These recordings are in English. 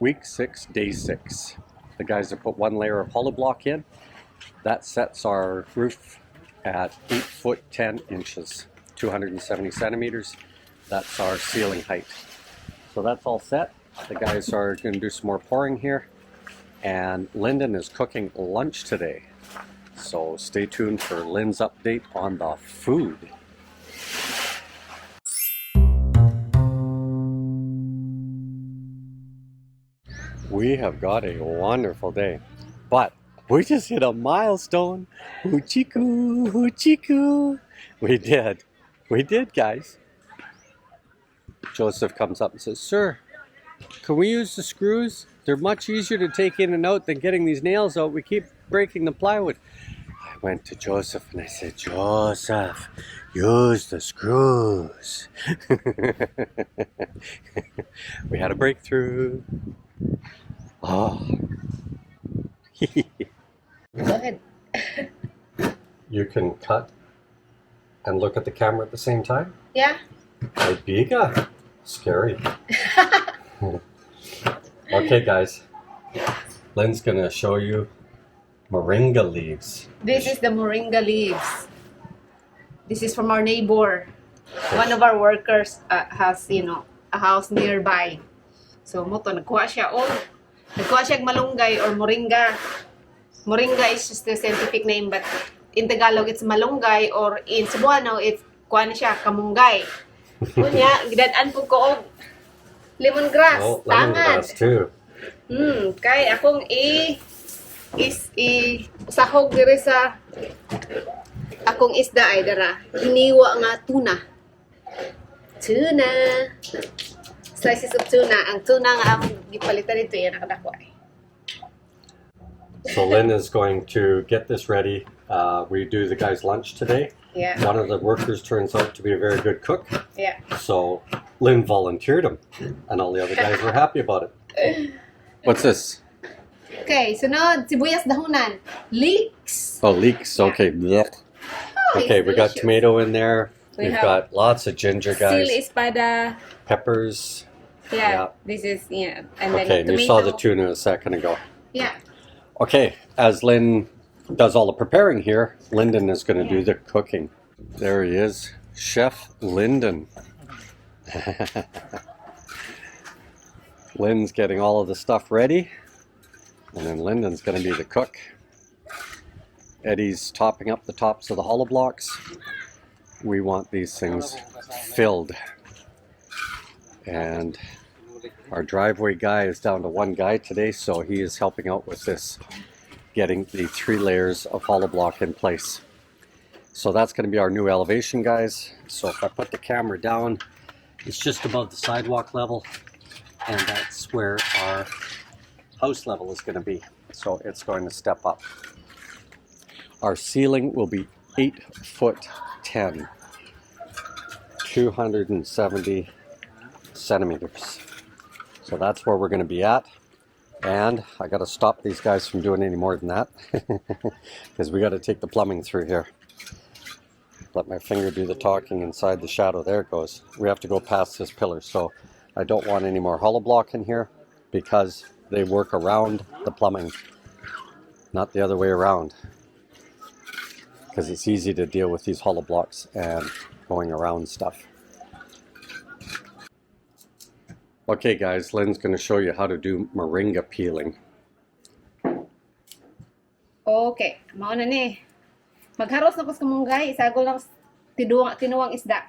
Week 6, day 6. The guys have put one layer of hollow block in. That sets our roof at 8 foot 10 inches, 270 centimeters. That's our ceiling height. So that's all set. The guys are going to do some more pouring here. And Linden is cooking lunch today. So stay tuned for Lynn's update on the food. We have got a wonderful day, but we just hit a milestone. Hoochie-coo, hoochie-coo. We did, guys. Joseph comes up and says, "Sir, can we use the screws? They're much easier to take in and out than getting these nails out. We keep breaking the plywood." I went to Joseph and I said, "Joseph, use the screws." We had a breakthrough. Oh. Go ahead. You can cut and look at the camera at the same time? Yeah. Ay, biga. Scary. Okay, guys. Lynn's gonna show you moringa leaves. This is the moringa leaves. This is from our neighbor. One of our workers has, a house nearby. So, nagkuha siya malunggay or moringa. Moringa is just the scientific name, but in Tagalog, it's malunggay, or in Cebuano, it's kuha siya, kamunggay. Kunya, gidadaan po ko og lemongrass. Oh, lemongrass too. Kay akong sahog dire sa akong isda ay dara. Hiniwa nga tuna. Slices of tuna. Ang tuna nga ang gipalitan dito yan nakadako ay. So Lynn is going to get this ready. We do the guys' lunch today. Yeah. One of the workers turns out to be a very good cook. Yeah. So Lynn volunteered him, and all the other guys were happy about it. What's this? Okay, sunod, sibuyas dahunan. Leeks. Oh, leeks. Okay. Blech. Oh, Okay, we got delicious. tomato in there. We've have got lots of ginger, guys. Sili espada. Peppers. Yeah, this is, and then Okay, and tomato. you saw the tuna a second ago. Yeah. Okay, as Lynn does all the preparing here, Linden is going to do the cooking. There he is, Chef Linden. Lynn's getting all of the stuff ready, and then Linden's going to be the cook. Eddie's topping up the tops of the hollow blocks. We want these things filled. And our driveway guy is down to one guy today, so he is helping out with this, getting the 3 layers of hollow block in place. So that's going to be our new elevation, guys. So if I put the camera down, it's just above the sidewalk level, and that's where our house level is going to be. So it's going to step up. Our ceiling will be 8 foot 10, 270 centimeters. So that's where we're going to be at. And I got to stop these guys from doing any more than that, because we got to take the plumbing through here. Let my finger do the talking inside the shadow. There it goes. We have to go past this pillar. So I don't want any more hollow block in here, because they work around the plumbing, not the other way around, because it's easy to deal with these hollow blocks and going around stuff. Okay, guys, Lynn's going to show you how to do moringa peeling. Okay, mao na ni. Magharos na ko sa kamunggay, isagol lang tinuwang isda.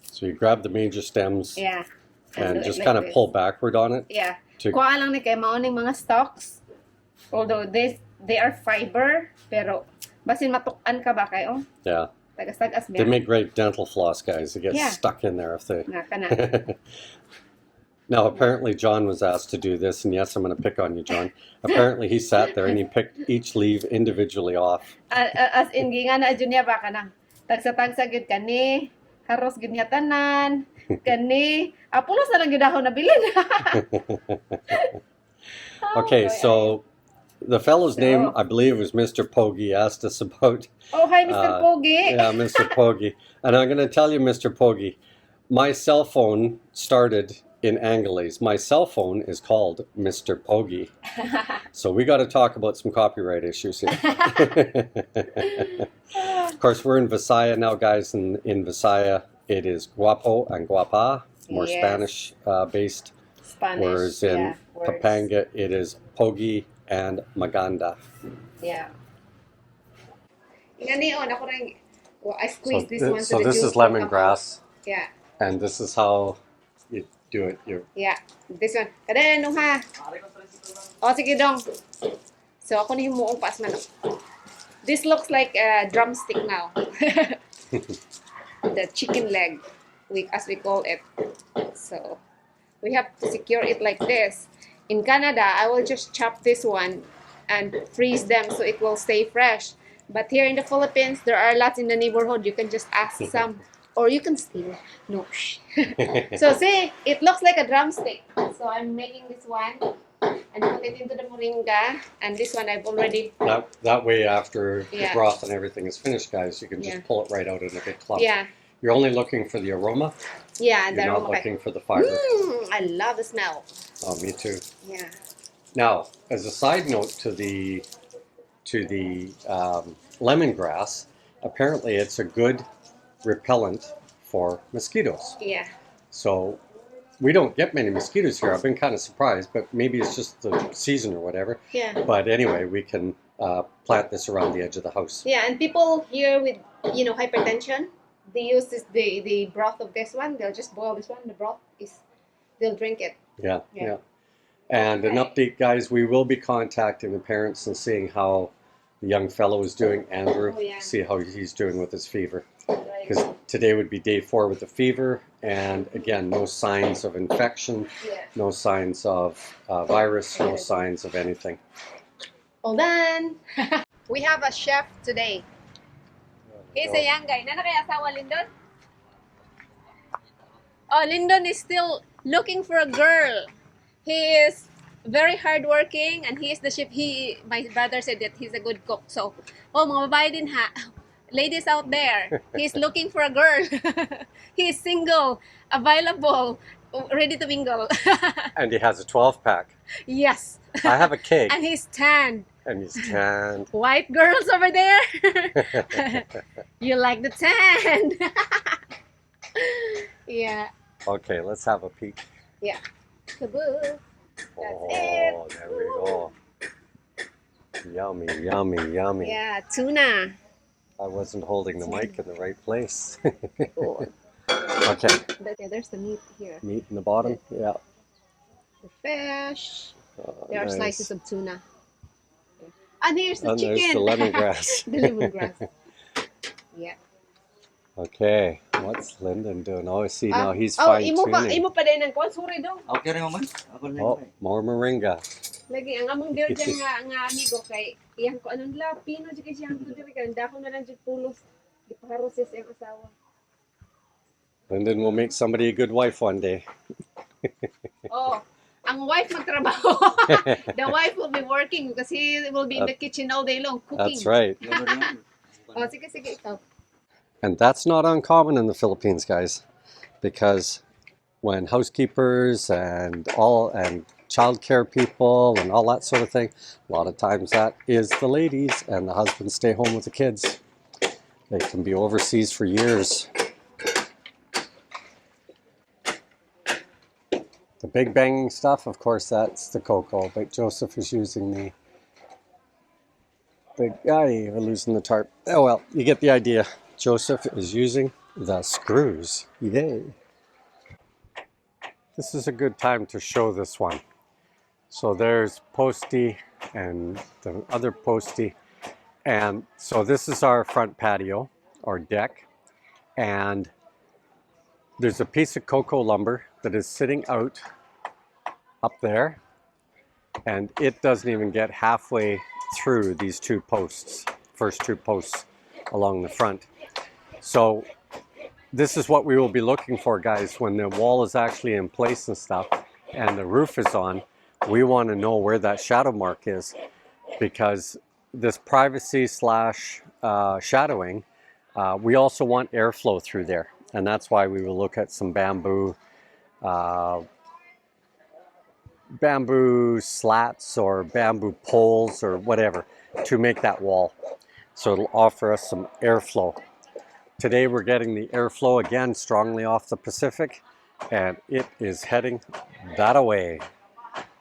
So you grab the major stems, Yeah. and do it just like kind of this. pull backward on it. Yeah. To- Kuha lang ni kay mao ning mga stalks. Although they are fiber, pero basin matukan ka ba kay Yeah. tagas-tagas They biya. make great dental floss, guys. They get Yeah. stuck in there if they... Nga kana. Now, apparently John was asked to do this, and yes, I'm going to pick on you, John. Apparently he sat there and he picked each leaf individually off. As in ginga na adyo niya ba kanang tagsa-tagsa gid kani, haros gid niya tanan, kani, apulos na lang gid ako nabilin. Okay, so the fellow's name, I believe, was Mr. Poggy, asked us about... Oh, hi, Mr. Pogi. Yeah, Mr. Poggy. And I'm going to tell you, Mr. Poggy, my cell phone started in Angolese. My cell phone is called Mr. Pogi. So we got to talk about some copyright issues here. Of course, we're in Visaya now, guys, and in Visaya it is guapo and guapa, more Yes. Spanish based. Spanish, Whereas in yeah, words. Pampanga it is pogi and maganda. Yeah. Ngayon, ako rin, well, I squeeze this one So so the this juice is will come out. lemongrass, Yeah. and this is how you do it. Yeah. This one. Kada nung ha. O, sige dong. So, ako na humuong paas man. This looks like a drumstick now. The chicken leg, as we call it. So, we have to secure it like this. In Canada, I will just chop this one and freeze them so it will stay fresh. But here in the Philippines, there are lots in the neighborhood. You can just ask some, or you can steal. No. So see, it looks like a drumstick. So I'm making this one and put it into the moringa. And this one I've already... That way, after the Yeah. broth and everything is finished, guys, you can just Yeah. pull it right out in a big clump. Yeah. You're only looking for the aroma. Yeah, You're not looking for the fiber. I love the smell. Oh, me too. Yeah. Now, as a side note to the lemongrass, apparently it's a good repellent for mosquitoes. Yeah. So we don't get many mosquitoes here. I've been kind of surprised, but maybe it's just the season or whatever. Yeah. But anyway, we can plant this around the edge of the house. Yeah, and people here with, hypertension, they use the broth of this one. They'll just boil this one. The broth they'll drink it. Yeah. Yeah. And an update, guys, we will be contacting the parents and seeing how the young fellow is doing, Andrew, Oh, yeah. see how he's doing with his fever. Right. Because today would be day 4 with the fever, and again, no signs of infection, Yeah. no signs of virus, no signs of anything. All done. We have a chef today. He's a young guy. Nana kaya asawa Linden? Oh, Linden is still looking for a girl. He is very hardworking and he is the chef. My brother said that he's a good cook. So, mga babae din ha. Ladies out there, he's looking for a girl. He is single, available, ready to mingle. And he has a 12-pack. Yes. I have a cake. And he's tanned. And he's tanned. White girls over there. You like the tan. Yeah. Okay, let's have a peek. Yeah. Kaboo. That's Oh, it. there we go. Yummy, yummy, yummy. Yeah, tuna. I wasn't holding the mic in the right place. Oh. Okay, Yeah, there's the meat here. meat in the bottom. Yeah. The fish. Oh, There are nice. slices of tuna. And here's the And chicken. there's the lemongrass. The lemongrass. Yeah. Okay, what's Linden doing? Oh, see, now he's imo fine-tuning. pa din ang kwan. Sorry dong. Okay rin man. Ako rin. Oh, more moringa. Lagi, ang among dear dyan nga amigo kay iyang ko anong la, Pino dyan kay siyang dyan kay dako na lang dyan pulos. Di pa karos siya siyang asawa. Linden will make somebody a good wife one day. Oh, ang wife magtrabaho. The wife will be working because he will be in the kitchen all day long cooking. That's right. Oh, sige, ikaw. And that's not uncommon in the Philippines, guys, because when housekeepers and childcare people and all that sort of thing, a lot of times that is the ladies, and the husbands stay home with the kids. They can be overseas for years. The big banging stuff, of course, that's the cocoa, but Joseph is using the big guy. We're losing the tarp. Oh well, you get the idea. Joseph is using the screws. Yay! This is a good time to show this one. So there's Posty and the other Posty. And so this is our front patio or deck. And there's a piece of cocoa lumber that is sitting out up there. And it doesn't even get halfway through these two posts, first two posts along the front. So this is what we will be looking for, guys, when the wall is actually in place and stuff and the roof is on. We want to know where that shadow mark is, because this privacy slash shadowing, we also want airflow through there, and that's why we will look at some bamboo bamboo slats or bamboo poles or whatever to make that wall. So it'll offer us some airflow. Today we're getting the airflow again strongly off the Pacific, and it is heading that away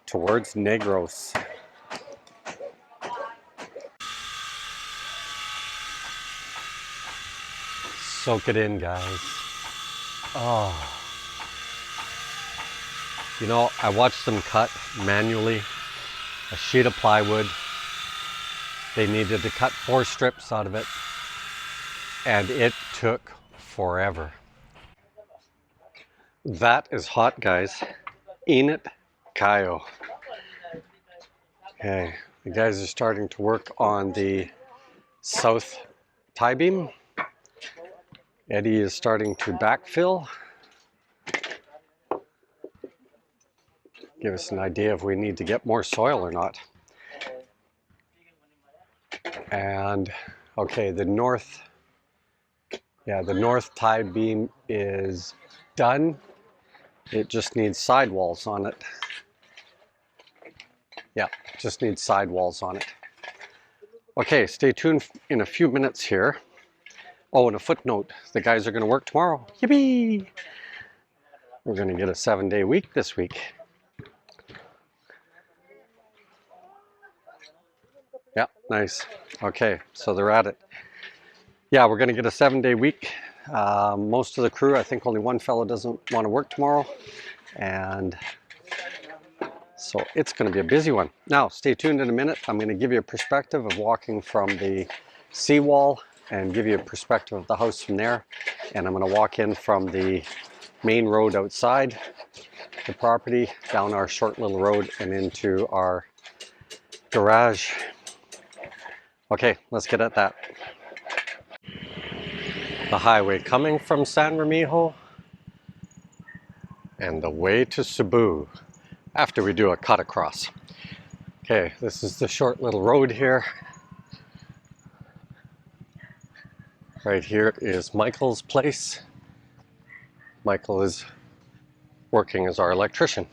towards Negros. Soak it in, guys. Oh. You know, I watched them cut manually a sheet of plywood. They needed to cut 4 strips out of it, and it took forever. That is hot, guys. Init kayo. Okay, the guys are starting to work on the south tie beam. Eddie is starting to backfill. Give us an idea if we need to get more soil or not. And okay, the north tie beam is done. It just needs sidewalls on it. Yeah, just needs sidewalls on it. Okay, stay tuned in a few minutes here. Oh, and a footnote, the guys are going to work tomorrow. Yippee! We're going to get a 7-day week this week. Yeah, nice. Okay, so they're at it. Yeah, we're going to get a 7-day week. Most of the crew, I think only one fellow doesn't want to work tomorrow. And so it's going to be a busy one. Now, stay tuned in a minute. I'm going to give you a perspective of walking from the seawall and give you a perspective of the house from there. And I'm going to walk in from the main road outside the property, down our short little road and into our garage. Okay, let's get at that. The highway coming from San Remijo and the way to Cebu after we do a cut across. Okay, this is the short little road here. Right here is Michael's place. Michael is working as our electrician.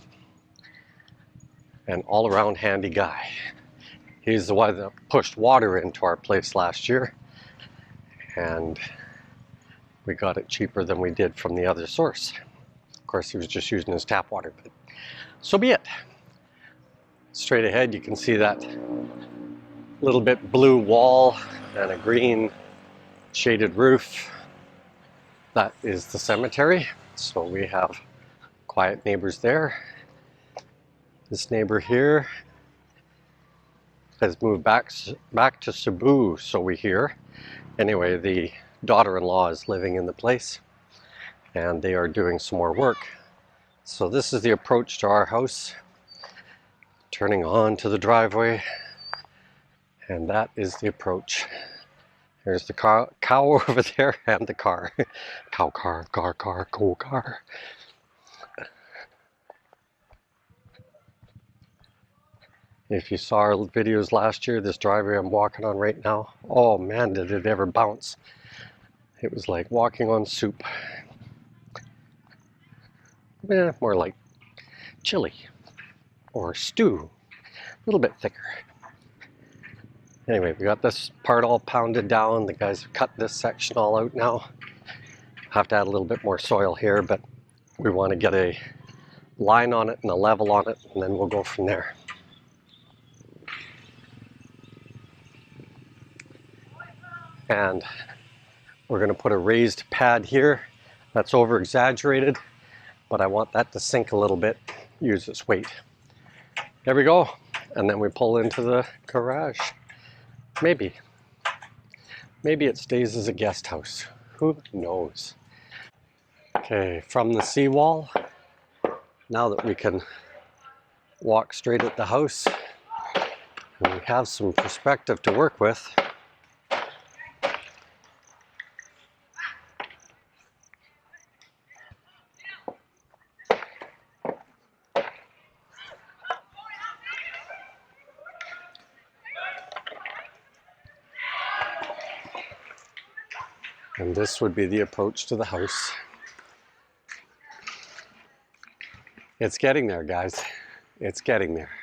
An all-around handy guy. He's the one that pushed water into our place last year, and we got it cheaper than we did from the other source. Of course, he was just using his tap water, but so be it. Straight ahead, you can see that little bit blue wall and a green shaded roof. That is the cemetery, so we have quiet neighbors there. This neighbor here has moved back to Cebu, so we hear. Anyway, the daughter-in-law is living in the place, and they are doing some more work. So this is the approach to our house, turning on to the driveway, and that is the approach. There's the cow over there and the car. Cow car, cool car. If you saw our videos last year, this driveway I'm walking on right now, oh man, did it ever bounce. It was like walking on soup. More like chili or stew, a little bit thicker. Anyway, we got this part all pounded down. The guys have cut this section all out now. Have to add a little bit more soil here, but we want to get a line on it and a level on it, and then we'll go from there. And we're going to put a raised pad here. That's over exaggerated, but I want that to sink a little bit, use its weight. There we go. And then we pull into the garage. Maybe it stays as a guest house. Who knows? Okay, from the seawall, now that we can walk straight at the house and we have some perspective to work with, and this would be the approach to the house. It's getting there, guys. It's getting there.